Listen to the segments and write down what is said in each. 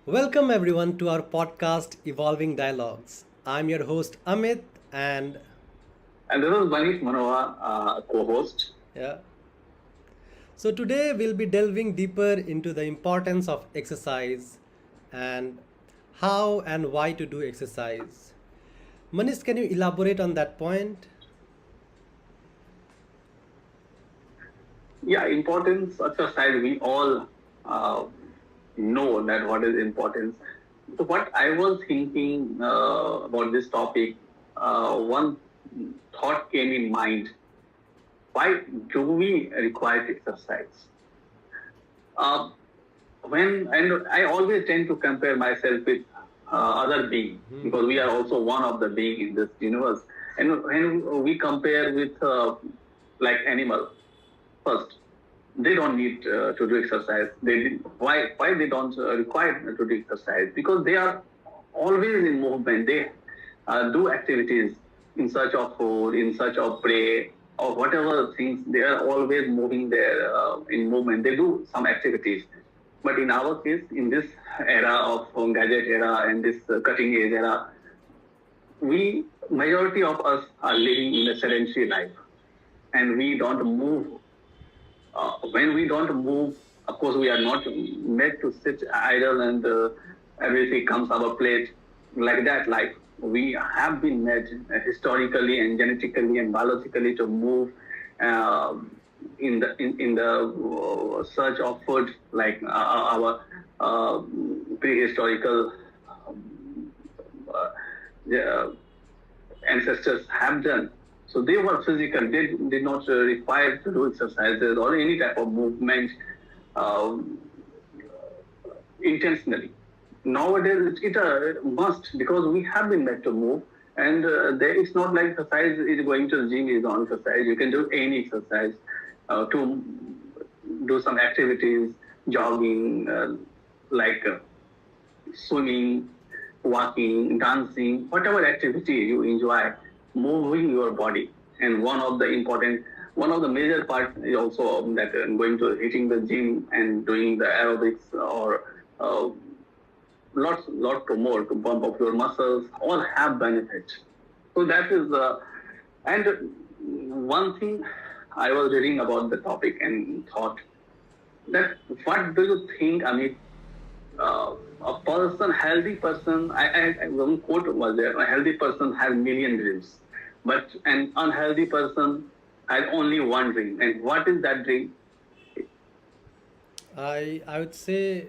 Welcome everyone to our podcast Evolving Dialogues. I'm your host Amit and And this is Manish Manohar, co-host. yeah. So today we'll be delving deeper into the importance of exercise and how and why to do exercise. Manish, can you elaborate on that point? Yeah, importance exercise. We all uh, know that what is importance. So what I was thinking about this topic, one thought came in mind. Why do we require exercise? Uh, and I always tend to compare myself with other being because we are also one of the being in this universe. And when we compare with like animal, first they don't need to do exercise. Why they don't require to do exercise? Because they are always in movement. They do activities in search of food, in search of prey, or whatever things. They are always moving there in movement. They do some activities. But in our case, in this era of gadget era and this cutting edge era, we majority of us are living in a sedentary life, and we don't move when we don't move, of course, we are not made to sit idle and everything comes our plate like that. Like we have been made historically and genetically and biologically to move uh, in the search of food, like our prehistorical uh, uh, ancestors have done. So they were physical. They did not require to do exercises or any type of movement um, intentionally. Nowadays, it's a must because we have been made to move. And there is not like exercise is going to the gym is on exercise. You can do any exercise to do some activities, jogging, like swimming, walking, dancing, whatever activity you enjoy, moving your body. And one of the major part is also that going to hitting the gym and doing the aerobics or lot more to pump up your muscles. All have benefits. So that is and one thing I was reading about the topic and thought that what do you think, Amit, a person, healthy person, one quote was there, a healthy person has million dreams, but an unhealthy person has only one dream. And what is that dream? I would say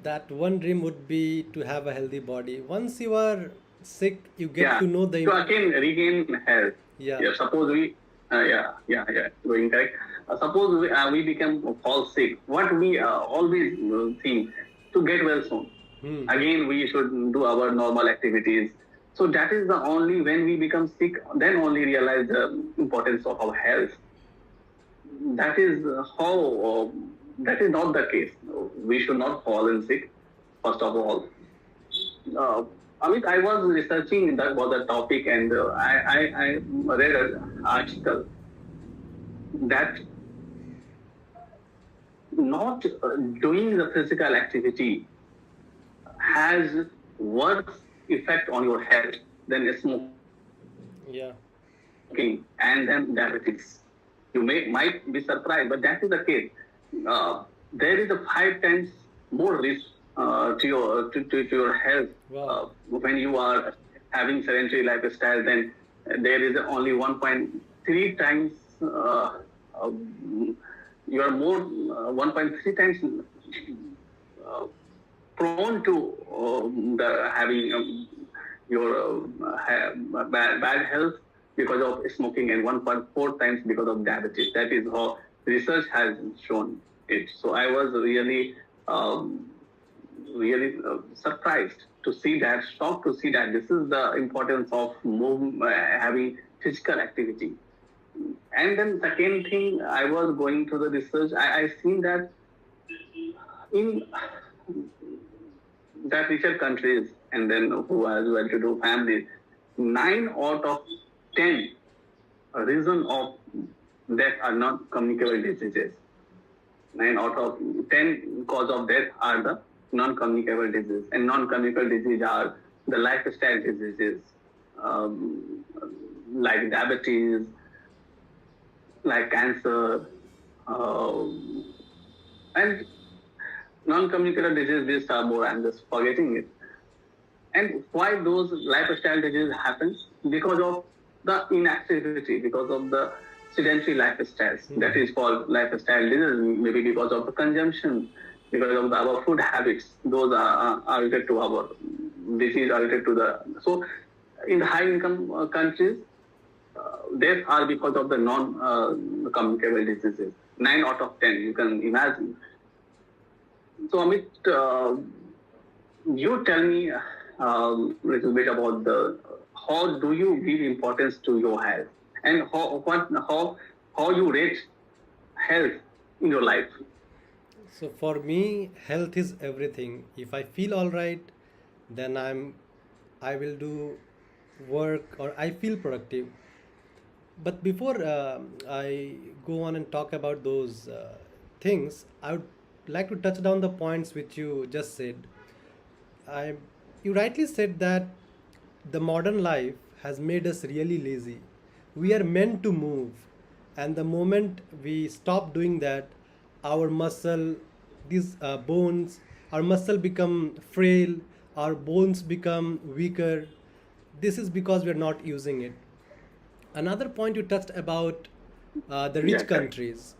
that one dream would be to have a healthy body. Once you are sick, you get Yeah. to know To again regain health. yeah. Yeah. Suppose we, going correct. Suppose we become fall sick. What we always think to get well soon. Hmm. Again, we should do our normal activities. So that is the only when we become sick, then only realize the importance of our health. That is how. That is not the case. We should not fall in sick. First of all, uh, Amit, I was researching that was the topic, and I read an article that not doing the physical activity has worse effect on your health than smoking Yeah. and then diabetes. You might be surprised, but that is the case. There is a 5 times more risk to your health Wow. when you are having sedentary lifestyle. Then there is only 1.3 times. Uh, you are more 1.3 times uh, prone to the having your bad health because of smoking, and 1.4 times because of diabetes. That is how research has shown it. So I was really surprised to see that, shocked to see that this is the importance of having physical activity. And then second thing, I was going to the research. I seen that in that richer countries and then who has well-to-do families, 9 out of 10 reason of death are not communicable diseases. 9 out of 10 cause of death are the non-communicable diseases, and non-communicable diseases are the lifestyle diseases, um, like diabetes, like cancer, and non-communicable diseases. These are more. I'm just forgetting it. And why those lifestyle diseases happen? Because of the inactivity, because of the sedentary lifestyles. That is called lifestyle disease. Maybe because of the consumption, because of our food habits. Those are related to our disease, are related to the. So, in the high income countries, deaths are because of the non-communicable diseases. 9 out of 10, you can imagine. So, Amit, you tell me a little bit about the how do you give importance to your health, and how you rate health in your life. So for me, health is everything. If I feel all right, then I will do work or I feel productive. But before I go on and talk about those things, I would like to touch down the points which you just said. I, you rightly said that the modern life has made us really lazy. We are meant to move, and the moment we stop doing that, our muscle, these bones, our muscle become frail, our bones become weaker. This is because we are not using it. Another point you touched about the Yeah, rich correct. countries.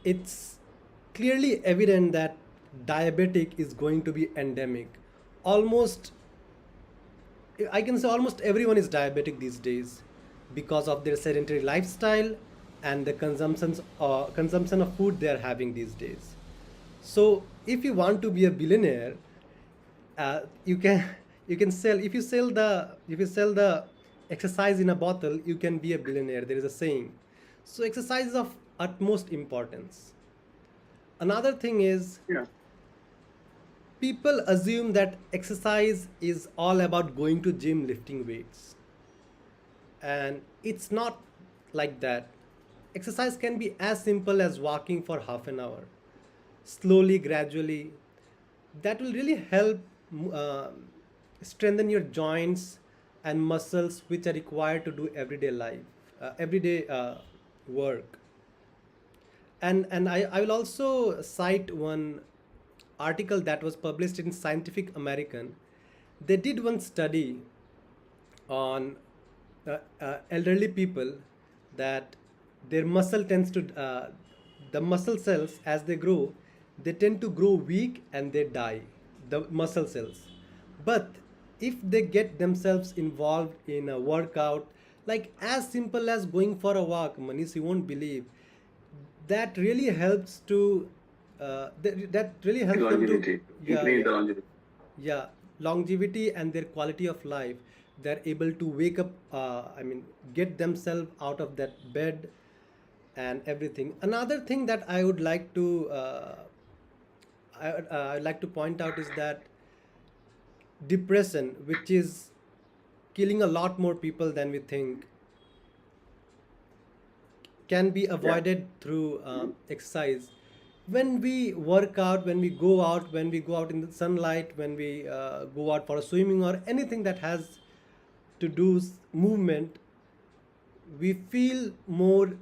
It's clearly evident that diabetic is going to be endemic. Almost, I can say almost everyone is diabetic these days because of their sedentary lifestyle and the consumption of food they are having these days. So, if you want to be a billionaire, you can you can sell if you sell the exercise in a bottle, you can be a billionaire. There is a saying. So, exercise is of utmost importance. Another thing is Yeah. people assume that exercise is all about going to gym lifting weights, and it's not like that. Exercise can be as simple as walking for half an hour, slowly, gradually. That will really help uh, strengthen your joints and muscles which are required to do everyday work. And I will also cite one article that was published in Scientific American. They did one study on elderly people that their muscle tends to the muscle cells as they grow, they tend to grow weak and they die, the muscle cells. But if they get themselves involved in a workout, like as simple as going for a walk, Manish, you won't believe, that really helps to that really helps them to, Longevity, yeah, increase the yeah, longevity. yeah, longevity and their quality of life. They're able to wake up, get themselves out of that bed and everything. Another thing that I would like to I'd like to point out is that depression, which is killing a lot more people than we think, can be Yeah. avoided through exercise. When we work out, when we go out in the sunlight, when we go out for a swimming or anything that has to do movement, we feel more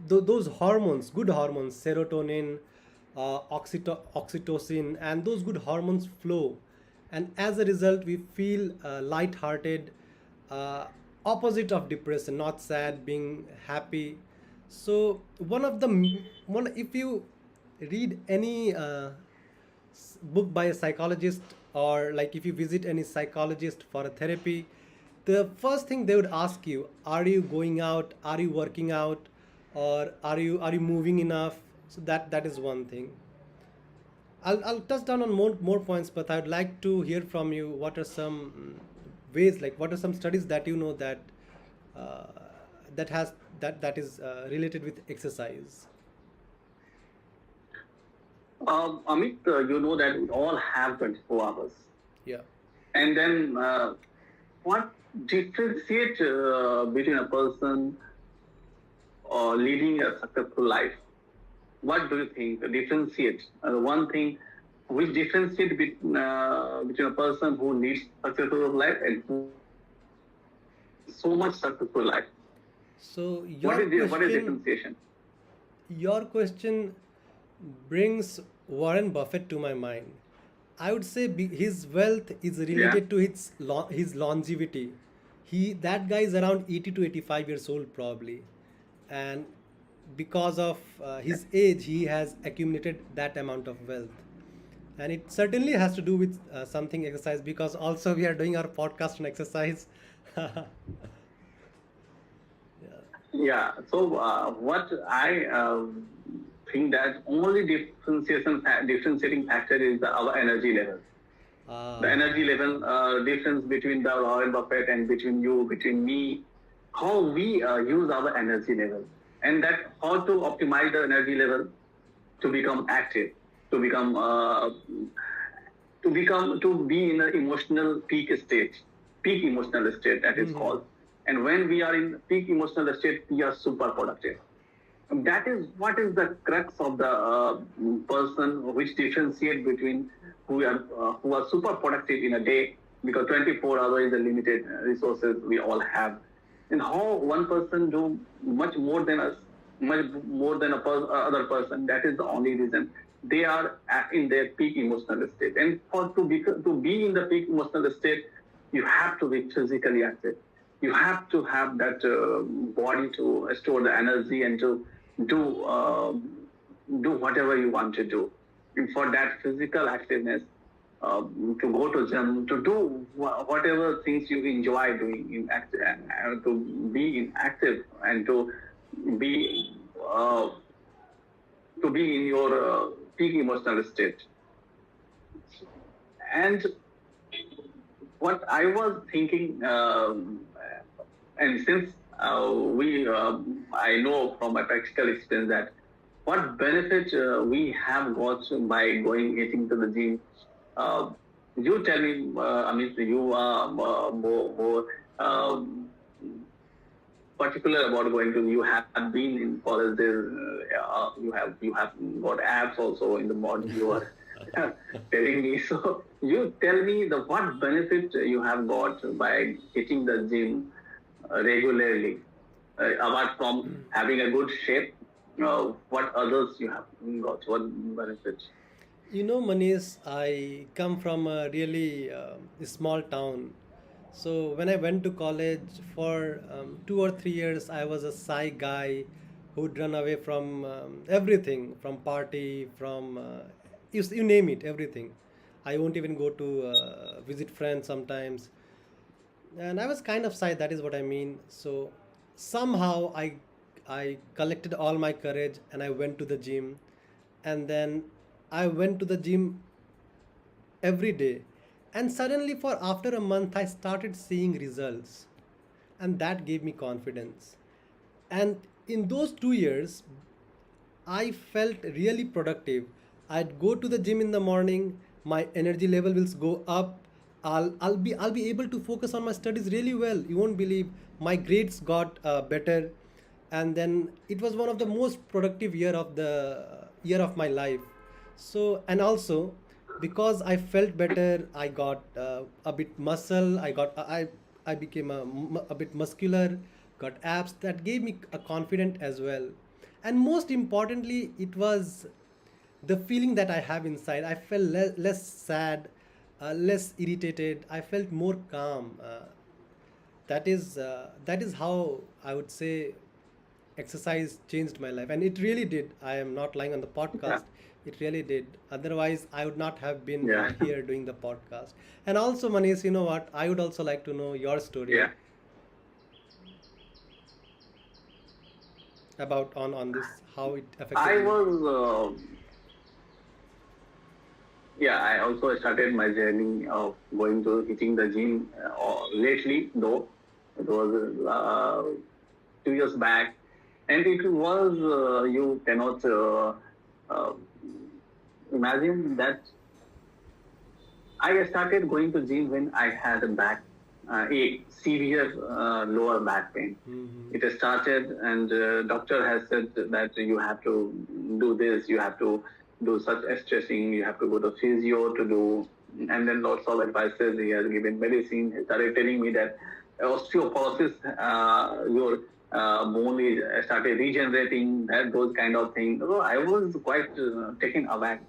those hormones, good hormones, serotonin, oxytocin, and those good hormones flow, and as a result, we feel light-hearted, uh, opposite of depression, not sad, being happy. So one, if you read any book by a psychologist, or like if you visit any psychologist for a therapy, the first thing they would ask you, are you going out, are you working out, or are you moving enough? So that is one thing. I'll touch down on more points, but I'd like to hear from you. What are some ways, like what are some studies that you know that uh, that is related with exercise? Amit, you know that we all have 24 hours. Yeah. And then what differentiates between a person leading a successful life? what do you think? Differentiate one thing which differentiate between a person who leads successful life and who has so much successful life. So What is differentiation? your question brings Warren Buffett to my mind. I would say his wealth is Yeah, related to his longevity. That guy is around 80 to 85 years old probably, and because of his age, he has accumulated that amount of wealth. And it certainly has to do with something exercise, because also we are doing our podcast on exercise. yeah. So what I think that only differentiating factor is our energy level. The Ah, energy level difference between the Warren Buffett and between you, between me, how we use our energy level, and that how to optimize the energy level to become active, to become to be in an emotional peak emotional state that is called. And when we are in peak emotional state, we are super productive. That is what is the crux of the person which differentiate between who are super productive in a day, because 24 hours is the limited resources we all have, and how one person do much more than us, much more than other person. That is the only reason they are in their peak emotional state. And for to be in the peak emotional state, you have to be physically active. You have to have that body to store the energy and to do uh, do whatever you want to do. And for that physical activeness, to go to gym, to do whatever things you enjoy doing in active, to be in active and be uh, to be in your peak emotional state. And what I was thinking, and since I know from my practical experience that what benefit we have got by getting to the gym. Uh, you tell me, Amit, you are more particular about going to. You have been in colleges. You have got apps also in the morning. You are telling me. So you tell me the what benefit you have got by hitting the gym regularly, apart from having a good shape. What others you have got? What benefits? Manish, I come from a really small town. So when I went to college for 2 or 3 years, I was a shy guy who'd run away from everything, from party, from you name it, everything. I won't even go to visit friends sometimes, and I was kind of shy. That is what I mean. So somehow I collected all my courage and I went to the gym, and then I went to the gym every day, and suddenly for after a month I started seeing results, and that gave me confidence. And in those 2 years I felt really productive. I'd go to the gym in the morning, my energy level will go up. I'll be able to focus on my studies really well. You won't believe, my grades got better, and then it was one of the most productive year of my life. So, and also because I felt better, I got a bit muscle. I became a bit muscular, got abs that gave me a confident as well. And most importantly, it was the feeling that I have inside. I felt less sad, less irritated. I felt more calm. That is how I would say exercise changed my life, and it really did. I am not lying on the Yeah, podcast. It really did. Otherwise, I would not have been yeah, here doing the podcast. And also, Manish, you know what? I would also like to know your story yeah. about on this, how it affected I you. was, yeah, I also started my journey of going to hitting the gym lately, though. It was 2 years back. And it was, you cannot uh, imagine that I started going to gym when I had a back. a severe lower back pain. Mm-hmm. It has started, and doctor has said that you have to do this, you have to do such stretching, you have to go to physio to do, and then lots of advices. He has given medicine. He started telling me that osteoporosis, your bone is started regenerating, that those kind of things. So I was quite taken aback.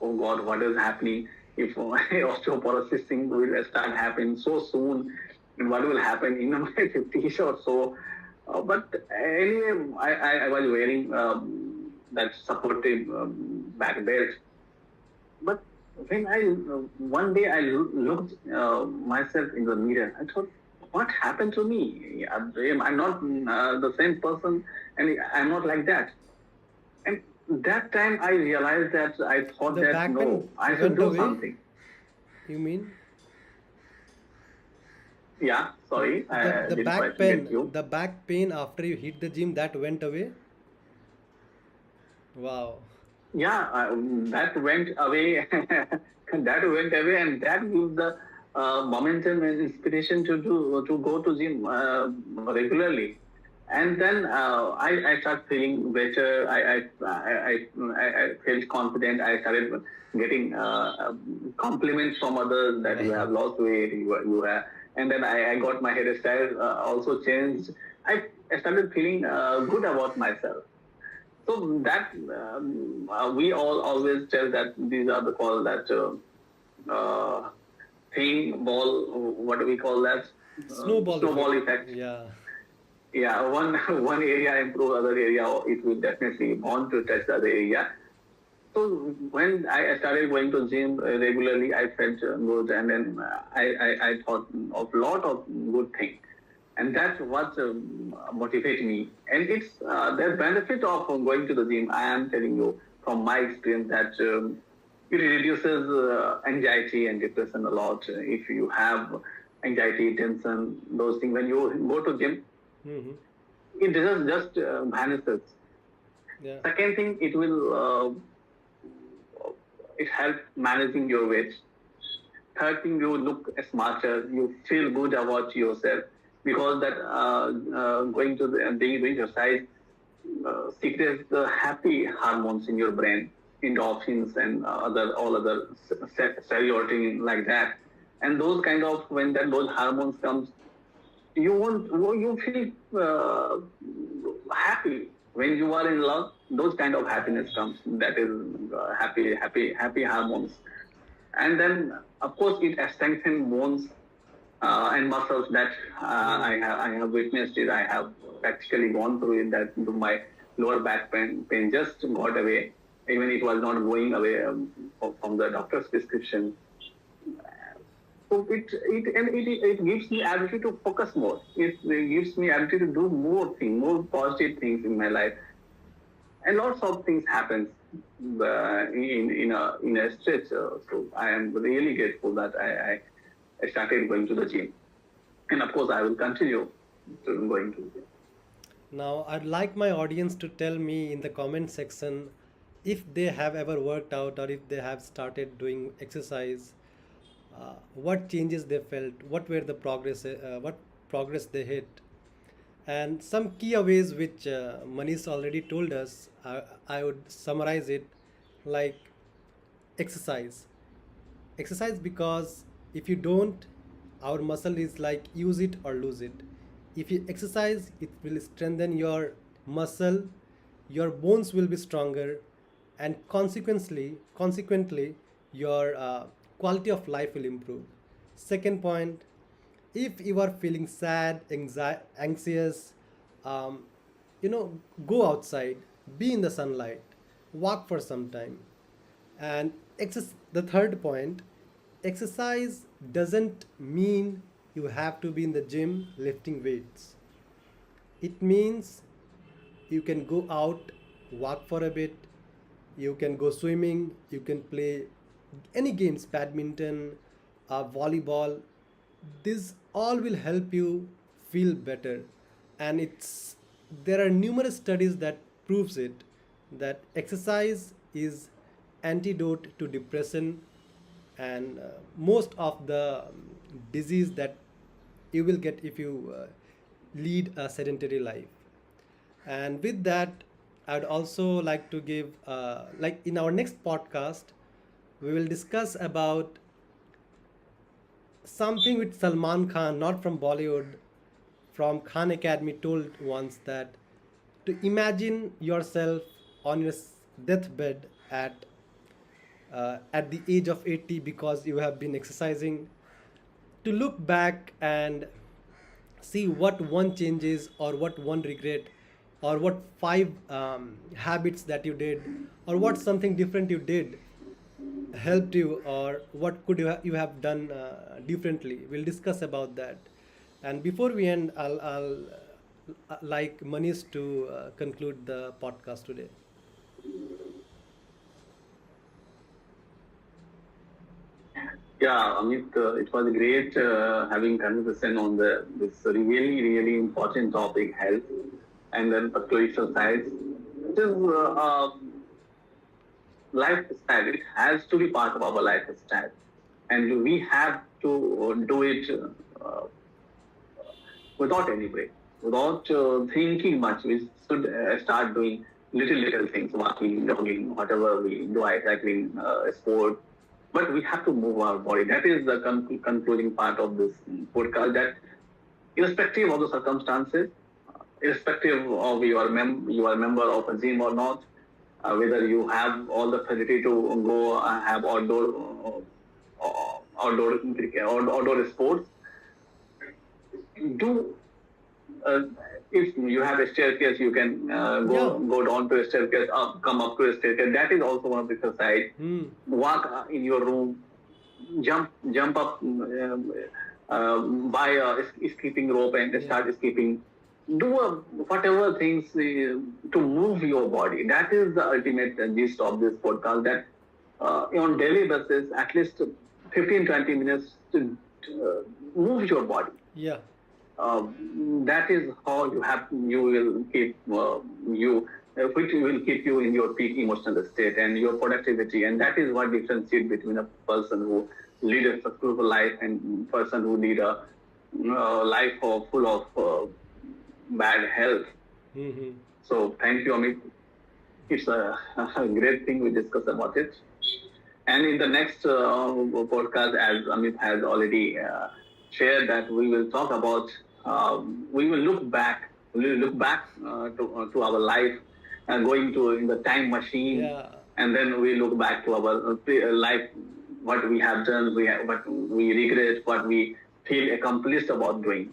Oh God, what is happening? If osteoporosis thing will start happening so soon, and what will happen in my 50s or so? But anyway, I was wearing that supportive back belt. But when one day I looked myself in the mirror, I thought, what happened to me? I'm not the same person, and I'm not like that. And that time I realized that I thought The that back no, pain I should went do away, something. you mean? Yeah, sorry, I The didn't back quite get pain, you. the back pain after you hit the gym, that went away? Wow. Yeah, that went away. That went away, and that gives the momentum and inspiration to go to gym regularly. And then I start feeling better. I felt confident. I started getting compliments from others that you have Wow. lost weight, you have, and then I got my hairstyle also changed. I started feeling good about myself. So that we all always tell that these are the call that thing ball. What do we call that? Snowball Snowball effect. effect. Yeah. Yeah, one one area improve other area, it will definitely want to touch the other area. So when I started going to gym regularly, I felt good, and then I thought of lot of good things, and that's what motivates me. And it's the benefit of going to the gym. I am telling you from my experience that it reduces anxiety and depression a lot. If you have anxiety, tension, those things, when you go to gym, Mm-hmm. it doesn't just vanishes. Yeah. Second thing, it helps managing your weight. Third thing, you look smarter, you feel good about yourself because that going to the doing exercise secretes the happy hormones in your brain, endorphins and other all other serotonin like that. And those kind of when that those hormones comes, you feel happy when you are in love. Those kind of Yeah. happiness comes. That is happy hormones. And then of course it strengthens bones and muscles that Mm. I have witnessed it. I have practically gone through it. That my lower back pain just got away. Even it was not going away from the doctor's prescription. So it gives me ability to focus more. It gives me ability to do more things, more positive things in my life, and lots of things happens in a stretch. So I am really grateful that I started going to the gym, and of course I will continue to going to the gym. Now, I'd like my audience to tell me in the comment section if they have ever worked out or if they have started doing exercise, what changes they felt, what progress they hit, and some key ways which Manish already told us. I would summarize it like exercise. Exercise because if you don't, our muscle is like use it or lose it. If you exercise, it will strengthen your muscle, your bones will be stronger, and consequently, your quality of life will improve. Second point, if you are feeling sad, anxious, um, go outside, be in the sunlight, walk for some time. And the third point, exercise doesn't mean you have to be in the gym lifting weights. It means you can go out, walk for a bit, you can go swimming, you can play any games, badminton, volleyball. This all will help you feel better. And there are numerous studies that proves it, that exercise is antidote to depression and most of the disease that you will get if you lead a sedentary life. And with that, I'd also like to give, like in our next podcast, we will discuss about something with Salman Khan, not from Bollywood, from Khan Academy, told once that to imagine yourself on your deathbed at the age of 80 because you have been exercising, to look back and see what one changes or what one regret or what five habits that you did or what something different you did helped you or what could you have done differently. We'll discuss about that. And before we end, I'll like Manish to conclude the podcast today. Yeah, Amit, it was great having conversation on this really, really important topic, health, and then particularly exercise. It is lifestyle. It has to be part of our lifestyle, and we have to do it without any break, without thinking much. We should start doing little things, walking, jogging, whatever we do, cycling, sport. But we have to move our body. That is the concluding part of this podcast. That irrespective of the circumstances, irrespective of you are a member of a gym or not, whether you have all the facility to go have outdoor sports, do uh, if you have a staircase, you can Yeah. go down to a staircase, come up to a staircase. That is also one of the exercise. Hmm. Walk in your room, jump up, buy a skipping rope and Yeah. start skipping. Do whatever things to move your body. That is the ultimate gist of this podcast. That on daily basis, at least 15-20 minutes to move your body. Yeah. That is how you will keep which will keep you in your peak emotional state and your productivity, and that is what differentiates between a person who lead a successful life and person who lead a life full of bad health. Hmm. So thank you, Amit. It's a great thing we discuss about it. And in the next podcast, as Amit has already shared, that we will talk about, we will look back to our life, going to in the time machine, Yeah. and then we look back to our life, what we have done, what we regret, what we feel accomplished about doing.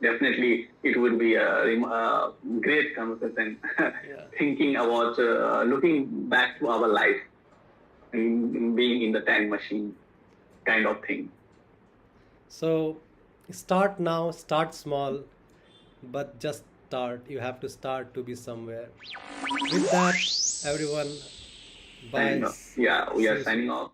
Definitely, it would be a great conversation, Yeah. thinking about looking back to our life being in the time machine kind of thing. So start now, start small, but just start. You have to start to be somewhere. With that, everyone, bye. And yeah, we See are you signing soon. off.